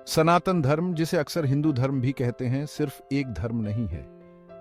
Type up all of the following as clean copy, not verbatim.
सनातन धर्म, जिसे अक्सर हिंदू धर्म भी कहते हैं, सिर्फ एक धर्म नहीं है।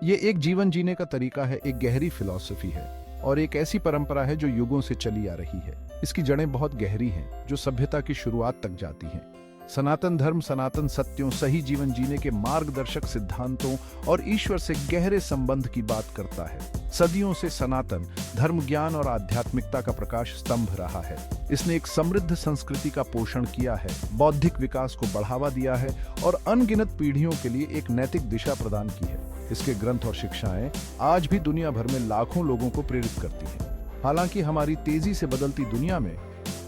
ये एक जीवन जीने का तरीका है, एक गहरी फिलॉसफी है और एक ऐसी परंपरा है जो युगों से चली आ रही है। इसकी जड़ें बहुत गहरी हैं, जो सभ्यता की शुरुआत तक जाती हैं। सनातन धर्म सनातन सत्यों, सही जीवन जीने के मार्गदर्शक सिद्धांतों और ईश्वर से गहरे संबंध की बात करता है। सदियों से सनातन धर्म ज्ञान और आध्यात्मिकता का प्रकाश स्तंभ रहा है। इसने एक समृद्ध संस्कृति का पोषण किया है, बौद्धिक विकास को बढ़ावा दिया है और अनगिनत पीढ़ियों के लिए एक नैतिक दिशा प्रदान की है। इसके ग्रंथ और शिक्षाएं आज भी दुनिया भर में लाखों लोगों को प्रेरित करती हैं। हालांकि हमारी तेजी से बदलती दुनिया में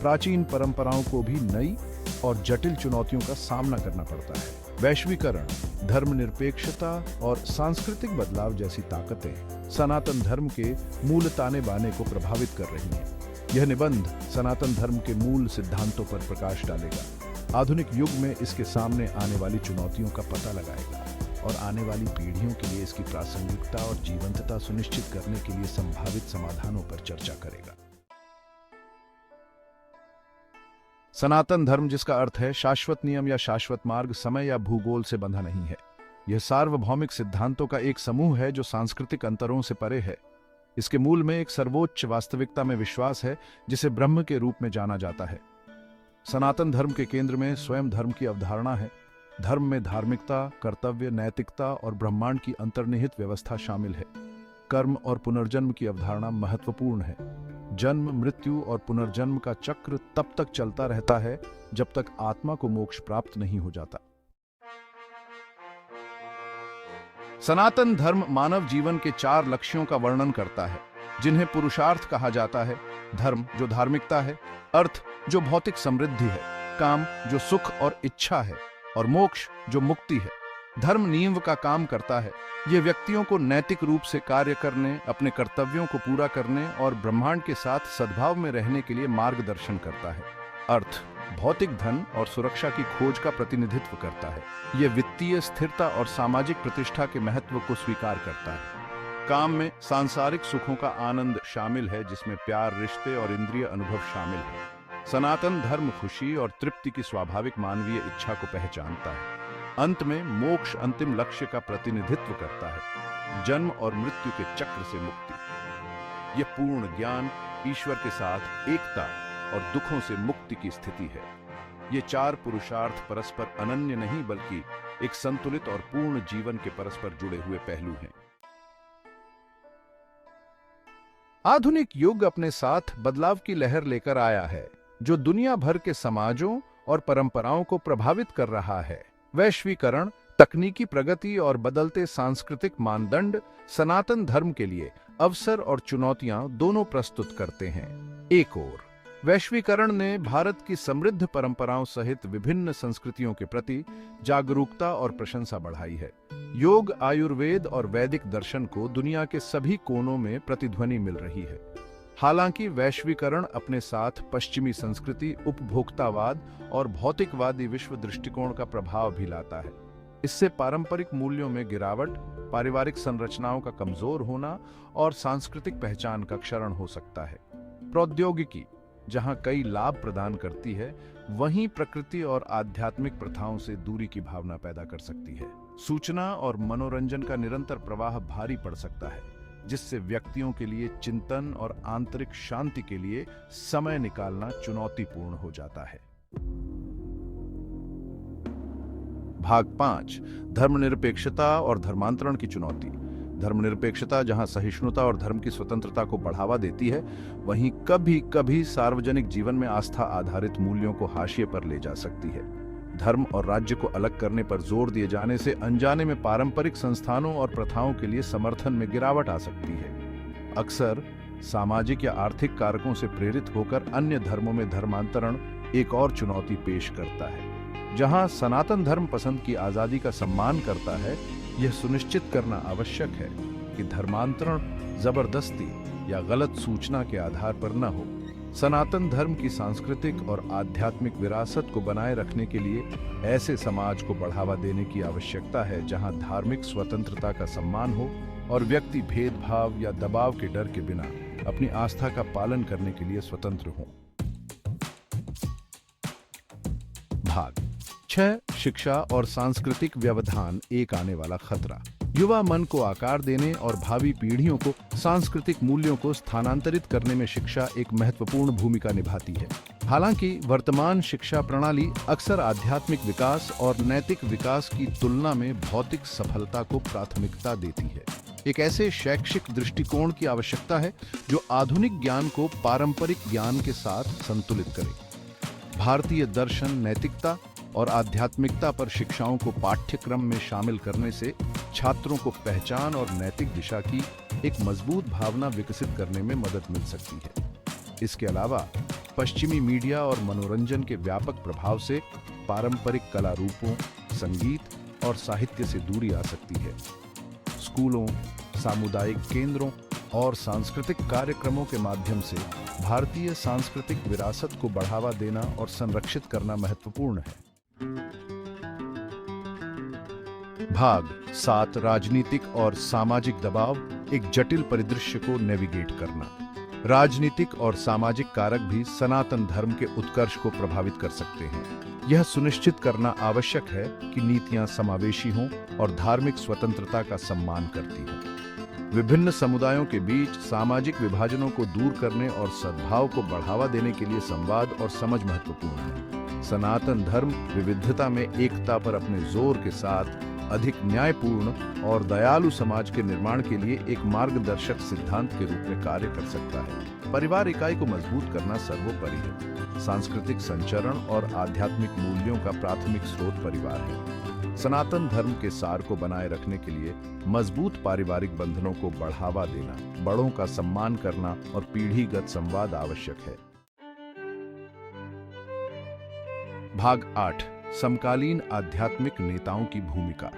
प्राचीन परंपराओं को भी नई और जटिल चुनौतियों का सामना करना पड़ता है। वैश्वीकरण, धर्मनिरपेक्षता और सांस्कृतिक बदलाव जैसी ताकतें सनातन धर्म के मूल ताने बाने को प्रभावित कर रही हैं। यह निबंध सनातन धर्म के मूल सिद्धांतों पर प्रकाश डालेगा, आधुनिक युग में इसके सामने आने वाली चुनौतियों का पता लगाएगा और आने वाली पीढ़ियों के लिए इसकी प्रासंगिकता और जीवंतता सुनिश्चित करने के लिए संभावित समाधानों पर चर्चा करेगा। सनातन धर्म, जिसका अर्थ है शाश्वत नियम या शाश्वत मार्ग, समय या भूगोल से बंधा नहीं है। यह सार्वभौमिक सिद्धांतों का एक समूह है जो सांस्कृतिक अंतरों से परे है। इसके मूल में एक सर्वोच्च वास्तविकता में विश्वास है, जिसे ब्रह्म के रूप में जाना जाता है। सनातन धर्म के केंद्र में स्वयं धर्म की अवधारणा है। धर्म में धार्मिकता, कर्तव्य, नैतिकता और ब्रह्मांड की अंतर्निहित व्यवस्था शामिल है। कर्म और पुनर्जन्म की अवधारणा महत्वपूर्ण है। जन्म, मृत्यु और पुनर्जन्म का चक्र तब तक चलता रहता है जब तक आत्मा को मोक्ष प्राप्त नहीं हो जाता। सनातन धर्म मानव जीवन के 4 लक्ष्यों का वर्णन करता है, जिन्हें पुरुषार्थ कहा जाता है। धर्म, जो धार्मिकता है, अर्थ, जो भौतिक समृद्धि है, काम, जो सुख और इच्छा है, और मोक्ष, जो मुक्ति है। धर्म नींव का काम करता है। यह व्यक्तियों को नैतिक रूप से कार्य करने, अपने कर्तव्यों को पूरा करने और ब्रह्मांड के साथ सद्भाव में रहने के लिए मार्गदर्शन करता है। अर्थ, भौतिक धन और सुरक्षा की खोज का प्रतिनिधित्व करता है। यह वित्तीय स्थिरता और सामाजिक प्रतिष्ठा के महत्व को स्वीकार करता है। काम में सांसारिक सुखों का आनंद शामिल है, जिसमें प्यार, रिश्ते और इंद्रिय अनुभव शामिल है। सनातन धर्म खुशी और तृप्ति की स्वाभाविक मानवीय इच्छा को पहचानता है। अंत में मोक्ष अंतिम लक्ष्य का प्रतिनिधित्व करता है, जन्म और मृत्यु के चक्र से मुक्ति। यह पूर्ण ज्ञान, ईश्वर के साथ एकता और दुखों से मुक्ति की स्थिति है। ये 4 पुरुषार्थ परस्पर अनन्य नहीं, बल्कि एक संतुलित और पूर्ण जीवन के परस्पर जुड़े हुए पहलू हैं। आधुनिक युग अपने साथ बदलाव की लहर लेकर आया है, जो दुनिया भर के समाजों और परंपराओं को प्रभावित कर रहा है। वैश्वीकरण, तकनीकी प्रगति और बदलते सांस्कृतिक मानदंड सनातन धर्म के लिए अवसर और चुनौतियां दोनों प्रस्तुत करते हैं। एक ओर वैश्वीकरण ने भारत की समृद्ध परंपराओं सहित विभिन्न संस्कृतियों के प्रति जागरूकता और प्रशंसा बढ़ाई है। योग, आयुर्वेद और वैदिक दर्शन को दुनिया के सभी कोनों में प्रतिध्वनि मिल रही है। हालांकि वैश्वीकरण अपने साथ पश्चिमी संस्कृति, उपभोक्तावाद और भौतिकवादी विश्व दृष्टिकोण का प्रभाव भी लाता है। इससे पारंपरिक मूल्यों में गिरावट, पारिवारिक संरचनाओं का कमजोर होना और सांस्कृतिक पहचान का क्षरण हो सकता है। प्रौद्योगिकी जहां कई लाभ प्रदान करती है, वहीं प्रकृति और आध्यात्मिक प्रथाओं से दूरी की भावना पैदा कर सकती है। सूचना और मनोरंजन का निरंतर प्रवाह भारी पड़ सकता है, जिससे व्यक्तियों के लिए चिंतन और आंतरिक शांति के लिए समय निकालना चुनौतीपूर्ण हो जाता है। भाग 5, धर्मनिरपेक्षता और धर्मांतरण की चुनौती। धर्मनिरपेक्षता जहां सहिष्णुता और धर्म की स्वतंत्रता को बढ़ावा देती है, वहीं कभी कभी सार्वजनिक जीवन में आस्था आधारित मूल्यों को हाशिए पर ले जा सकती है। धर्म और राज्य को अलग करने पर जोर दिए जाने से अनजाने में पारंपरिक संस्थानों और प्रथाओं के लिए समर्थन में गिरावट आ सकती है। अक्सर सामाजिक या आर्थिक कारकों से प्रेरित होकर अन्य धर्मों में धर्मांतरण एक और चुनौती पेश करता है। जहां सनातन धर्म पसंद की आजादी का सम्मान करता है, यह सुनिश्चित करना आवश्यक है कि धर्मांतरण जबरदस्ती या गलत सूचना के आधार पर न हो। सनातन धर्म की सांस्कृतिक और आध्यात्मिक विरासत को बनाए रखने के लिए ऐसे समाज को बढ़ावा देने की आवश्यकता है जहां धार्मिक स्वतंत्रता का सम्मान हो और व्यक्ति भेदभाव या दबाव के डर के बिना अपनी आस्था का पालन करने के लिए स्वतंत्र हों। भाग 6, शिक्षा और सांस्कृतिक व्यवधान एक आने वाला खतरा। युवा मन को आकार देने और भावी पीढ़ियों को सांस्कृतिक मूल्यों को स्थानांतरित करने में शिक्षा एक महत्वपूर्ण भूमिका निभाती है। हालांकि वर्तमान शिक्षा प्रणाली अक्सर आध्यात्मिक विकास और नैतिक विकास की तुलना में भौतिक सफलता को प्राथमिकता देती है। एक ऐसे शैक्षिक दृष्टिकोण की आवश्यकता है जो आधुनिक ज्ञान को पारंपरिक ज्ञान के साथ संतुलित करे। भारतीय दर्शन, नैतिकता और आध्यात्मिकता पर शिक्षाओं को पाठ्यक्रम में शामिल करने से छात्रों को पहचान और नैतिक दिशा की एक मजबूत भावना विकसित करने में मदद मिल सकती है। इसके अलावा पश्चिमी मीडिया और मनोरंजन के व्यापक प्रभाव से पारंपरिक कला रूपों, संगीत और साहित्य से दूरी आ सकती है। स्कूलों, सामुदायिक केंद्रों और सांस्कृतिक कार्यक्रमों के माध्यम से भारतीय सांस्कृतिक विरासत को बढ़ावा देना और संरक्षित करना महत्वपूर्ण है। भाग 7 राजनीतिक और सामाजिक दबाव, एक जटिल परिदृश्य को नेविगेट करना। राजनीतिक और सामाजिक कारक भी सनातन धर्म के उत्कर्ष को प्रभावित कर सकते हैं। यह सुनिश्चित करना आवश्यक है कि नीतियां समावेशी हों और धार्मिक स्वतंत्रता का सम्मान करती हों। विभिन्न समुदायों के बीच सामाजिक विभाजनों को दूर करने और सद्भाव को बढ़ावा देने के लिए संवाद और समझ महत्वपूर्ण है। सनातन धर्म विविधता में एकता पर अपने जोर के साथ अधिक न्यायपूर्ण और दयालु समाज के निर्माण के लिए एक मार्गदर्शक सिद्धांत के रूप में कार्य कर सकता है। परिवार इकाई को मजबूत करना सर्वोपरि है। सांस्कृतिक संचरण और आध्यात्मिक मूल्यों का प्राथमिक स्रोत परिवार है। सनातन धर्म के सार को बनाए रखने के लिए मजबूत पारिवारिक बंधनों को बढ़ावा देना, बड़ों का सम्मान करना और पीढ़ीगत संवाद आवश्यक है। भाग 8 समकालीन आध्यात्मिक नेताओं की भूमिका।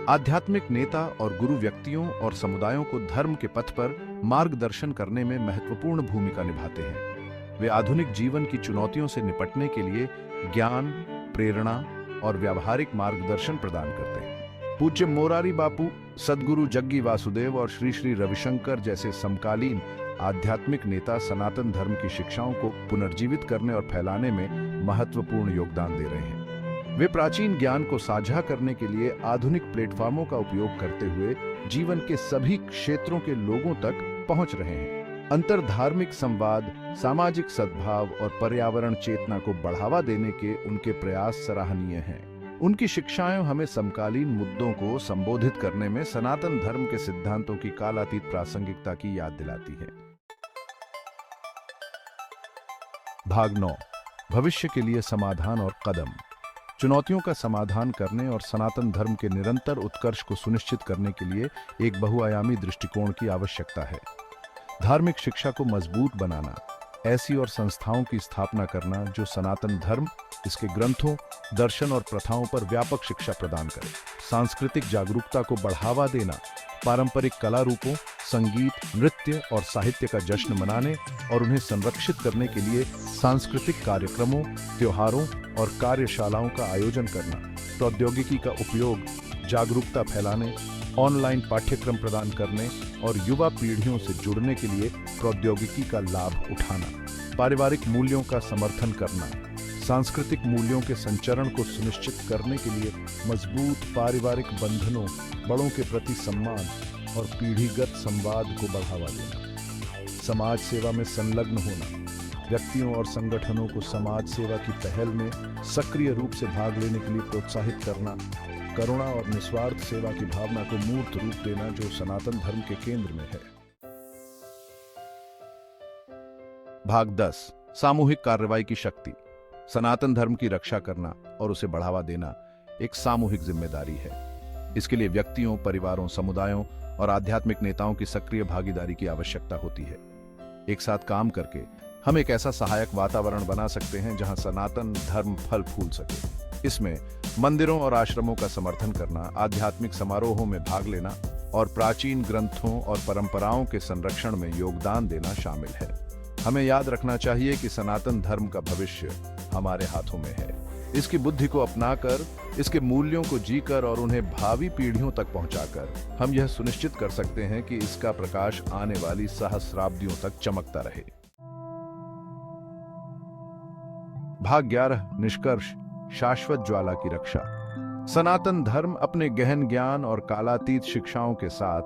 आध्यात्मिक नेता और गुरु व्यक्तियों और समुदायों को धर्म के पथ पर मार्गदर्शन करने में महत्वपूर्ण भूमिका निभाते हैं। वे आधुनिक जीवन की चुनौतियों से निपटने के लिए ज्ञान, प्रेरणा और व्यावहारिक मार्गदर्शन प्रदान करते हैं। पूज्य मोरारी बापू, सद्गुरु जग्गी वासुदेव और श्री श्री रविशंकर जैसे समकालीन आध्यात्मिक नेता सनातन धर्म की शिक्षाओं को पुनर्जीवित करने और फैलाने में महत्वपूर्ण योगदान दे रहे हैं। वे प्राचीन ज्ञान को साझा करने के लिए आधुनिक प्लेटफॉर्मों का उपयोग करते हुए जीवन के सभी क्षेत्रों के लोगों तक पहुंच रहे हैं। अंतरधार्मिक संवाद, सामाजिक सद्भाव और पर्यावरण चेतना को बढ़ावा देने के उनके प्रयास सराहनीय हैं। उनकी शिक्षाएं हमें समकालीन मुद्दों को संबोधित करने में सनातन धर्म के सिद्धांतों की कालातीत प्रासंगिकता की याद दिलाती है। भाग 9 भविष्य के लिए समाधान और कदम। चुनौतियों का समाधान करने और सनातन धर्म के निरंतर उत्कर्ष को सुनिश्चित करने के लिए एक बहुआयामी दृष्टिकोण की आवश्यकता है। धार्मिक शिक्षा को मजबूत बनाना, ऐसी और संस्थाओं की स्थापना करना जो सनातन धर्म, इसके ग्रंथों, दर्शन और प्रथाओं पर व्यापक शिक्षा प्रदान करे। सांस्कृतिक जागरूकता को बढ़ावा देना, पारंपरिक कला रूपों, संगीत, नृत्य और साहित्य का जश्न मनाने और उन्हें संरक्षित करने के लिए सांस्कृतिक कार्यक्रमों, त्योहारों और कार्यशालाओं का आयोजन करना। प्रौद्योगिकी का उपयोग, जागरूकता फैलाने, ऑनलाइन पाठ्यक्रम प्रदान करने और युवा पीढ़ियों से जुड़ने के लिए प्रौद्योगिकी का लाभ उठाना। पारिवारिक मूल्यों का समर्थन करना, सांस्कृतिक मूल्यों के संचरण को सुनिश्चित करने के लिए मजबूत पारिवारिक बंधनों, बड़ों के प्रति सम्मान और पीढ़ीगत संवाद को बढ़ावा देना। समाज सेवा में संलग्न होना, व्यक्तियों और संगठनों को समाज सेवा की पहल में सक्रिय रूप से भाग लेने के लिए प्रोत्साहित करना। करुणा और निस्वार्थ सेवा की भावना को मूर्त रूप देना जो सनातन धर्म के केंद्र में है। भाग 10 सामूहिक कार्रवाई की शक्ति। सनातन धर्म की रक्षा करना और उसे बढ़ावा देना एक सामूहिक जिम्मेदारी है। इसके लिए व्यक्तियों, परिवारों, समुदायों और आध्यात्मिक नेताओं की सक्रिय भागीदारी की आवश्यकता होती है। एक साथ काम करके हम एक ऐसा सहायक वातावरण बना सकते हैं जहां सनातन धर्म फल फूल सके। इसमें मंदिरों और आश्रमों का समर्थन करना, आध्यात्मिक समारोहों में भाग लेना और प्राचीन ग्रंथों और परंपराओं के संरक्षण में योगदान देना शामिल है। हमें याद रखना चाहिए कि सनातन धर्म का भविष्य हमारे हाथों में है। इसकी बुद्धि को अपनाकर, इसके मूल्यों को जीकर और उन्हें भावी पीढ़ियों तक पहुंचाकर हम यह सुनिश्चित कर सकते हैं कि इसका प्रकाश आने वाली सहस्राब्दियों तक चमकता रहे। भाग 11 निष्कर्ष। शाश्वत ज्वाला की रक्षा। सनातन धर्म अपने गहन ज्ञान और कालातीत शिक्षाओं के साथ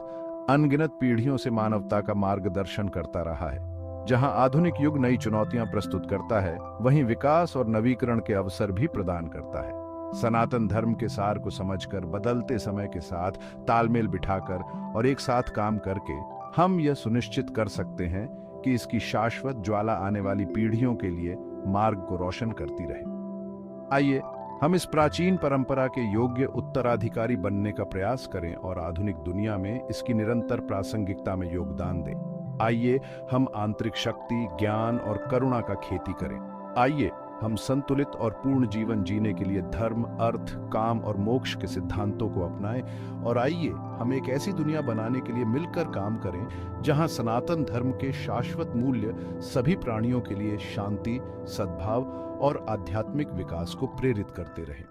अनगिनत पीढ़ियों से मानवता का मार्गदर्शन करता रहा है। जहां आधुनिक युग नई चुनौतियां प्रस्तुत करता है, वहीं विकास और नवीकरण के अवसर भी प्रदान करता है। सनातन धर्म के सार को समझकर, बदलते समय के साथ तालमेल बिठाकर और एक साथ काम करके हम यह सुनिश्चित कर सकते हैं कि इसकी शाश्वत ज्वाला आने वाली पीढ़ियों के लिए मार्ग को रोशन करती रहे। आइए हम इस प्राचीन परंपरा के योग्य उत्तराधिकारी बनने का प्रयास करें और आधुनिक दुनिया में इसकी निरंतर प्रासंगिकता में योगदान दें। आइए हम आंतरिक शक्ति, ज्ञान और करुणा का खेती करें। आइए हम संतुलित और पूर्ण जीवन जीने के लिए धर्म, अर्थ, काम और मोक्ष के सिद्धांतों को अपनाएं। और आइए हम एक ऐसी दुनिया बनाने के लिए मिलकर काम करें जहां सनातन धर्म के शाश्वत मूल्य सभी प्राणियों के लिए शांति, सद्भाव और आध्यात्मिक विकास को प्रेरित करते रहें।